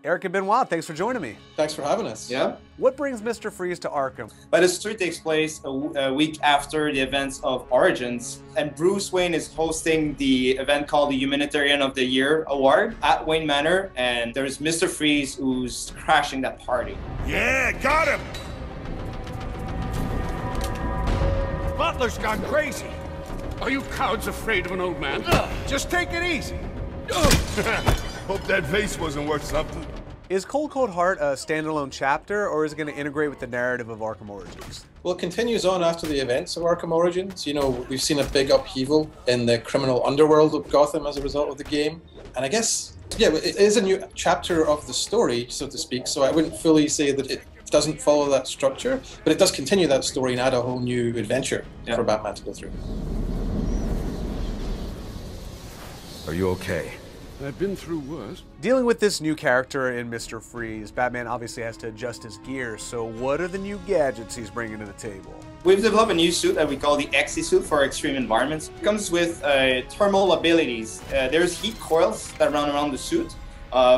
Eric and Benoit, thanks for joining me. Thanks for having us. Yeah. What brings Mr. Freeze to Arkham? But the story takes place a week after the events of Origins, and Bruce Wayne is hosting the event called the Humanitarian of the Year Award at Wayne Manor, and there's Mr. Freeze who's crashing that party. Yeah, got him! Butler's gone crazy. Are you cowards afraid of an old man? Just take it easy. Hope that vase wasn't worth something. Is Cold Cold Heart a standalone chapter, or is it going to integrate with the narrative of Arkham Origins? Well, it continues on after the events of Arkham Origins. You know, we've seen a big upheaval in the criminal underworld of Gotham as a result of the game. And I guess, yeah, it is a new chapter of the story, so to speak, so I wouldn't fully say that it doesn't follow that structure, but it does continue that story and add a whole new adventure for Batman to go through. Are you okay? I've been through worse. Dealing with this new character in Mr. Freeze, Batman obviously has to adjust his gear, so what are the new gadgets he's bringing to the table? We've developed a new suit that we call the XE suit for extreme environments. It comes with thermal abilities. There's heat coils that run around the suit.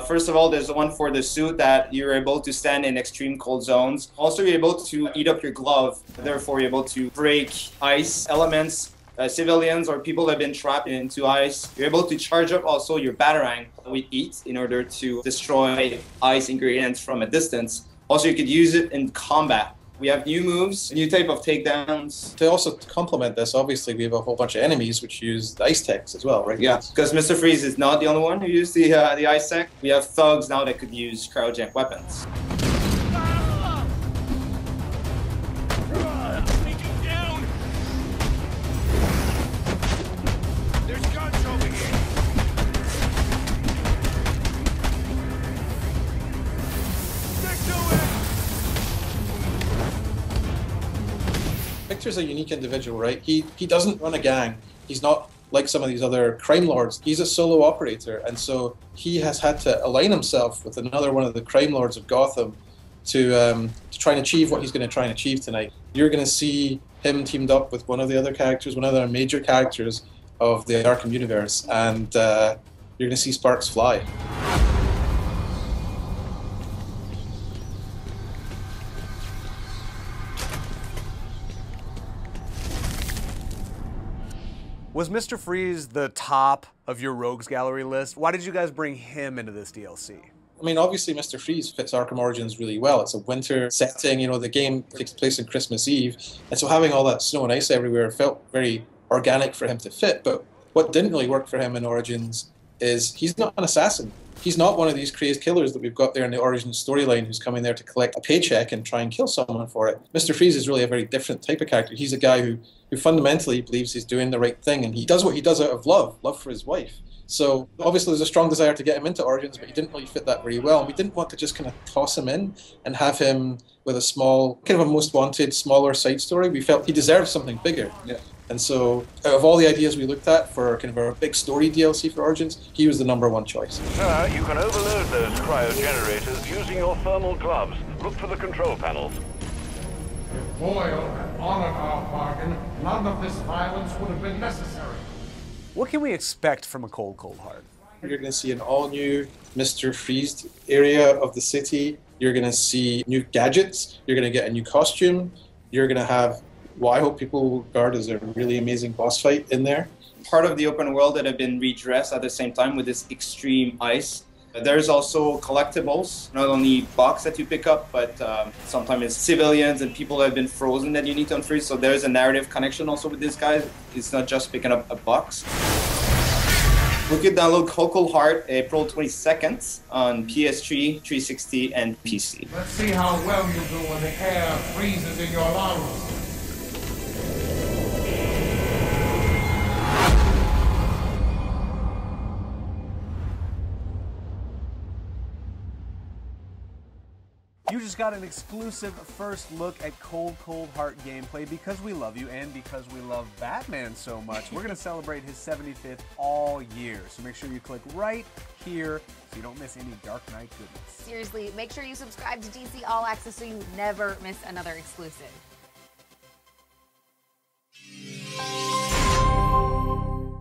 First of all, there's the one for the suit that you're able to stand in extreme cold zones. Also, you're able to heat up your glove. Therefore, you're able to break ice elements. Civilians or people that have been trapped into ice. You're able to charge up also your Batarang with heat in order to destroy ice ingredients from a distance. Also, you could use it in combat. We have new moves, a new type of takedowns. To also complement this, obviously, we have a whole bunch of enemies which use the ice techs as well, right? Yeah, because Mr. Freeze is not the only one who used the ice tech. We have thugs now that could use cryogenic weapons. Victor's a unique individual, right? He doesn't run a gang. He's not like some of these other crime lords. He's a solo operator, and so he has had to align himself with another one of the crime lords of Gotham to try and achieve what he's going to try and achieve tonight. You're going to see him teamed up with one of the other characters, one of the major characters of the Arkham universe, and you're going to see sparks fly. Was Mr. Freeze the top of your rogues gallery list? Why did you guys bring him into this DLC? I mean, obviously Mr. Freeze fits Arkham Origins really well. It's a winter setting, you know, the game takes place on Christmas Eve, and so having all that snow and ice everywhere felt very organic for him to fit. But what didn't really work for him in Origins is he's not an assassin. He's not one of these crazed killers that we've got there in the Origins storyline who's coming there to collect a paycheck and try and kill someone for it. Mr. Freeze is really a very different type of character. He's a guy who fundamentally believes he's doing the right thing, and he does what he does out of love for his wife. So obviously there's a strong desire to get him into Origins, but he didn't really fit that very well. And we didn't want to just kind of toss him in and have him with a small, kind of a most wanted, smaller side story. We felt he deserved something bigger. Yeah. And so out of all the ideas we looked at for kind of our big story DLC for Origins, he was the #1 choice. You can overload those cryogenerators using your thermal gloves. Look for the control panels. If Boyle had honored our bargain, none of this violence would have been necessary. What can we expect from a Cold Cold Heart? You're going to see an all-new Mr. Freeze area of the city. You're going to see new gadgets. You're going to get a new costume. You're going to have what I hope people will regard as a really amazing boss fight in there. Part of the open world that have been redressed at the same time with this extreme ice. There's also collectibles, not only box that you pick up, but sometimes it's civilians and people that have been frozen that you need to unfreeze. So there's a narrative connection also with this guy. It's not just picking up a box. We could download Cold Cold Heart April 22nd on PS3, 360, and PC. Let's see how well you do when the air freezes in your lungs. You just got an exclusive first look at Cold Cold Heart gameplay because we love you and because we love Batman so much. We're going to celebrate his 75th all year, so make sure you click right here so you don't miss any Dark Knight goodness. Seriously, make sure you subscribe to DC All Access so you never miss another exclusive.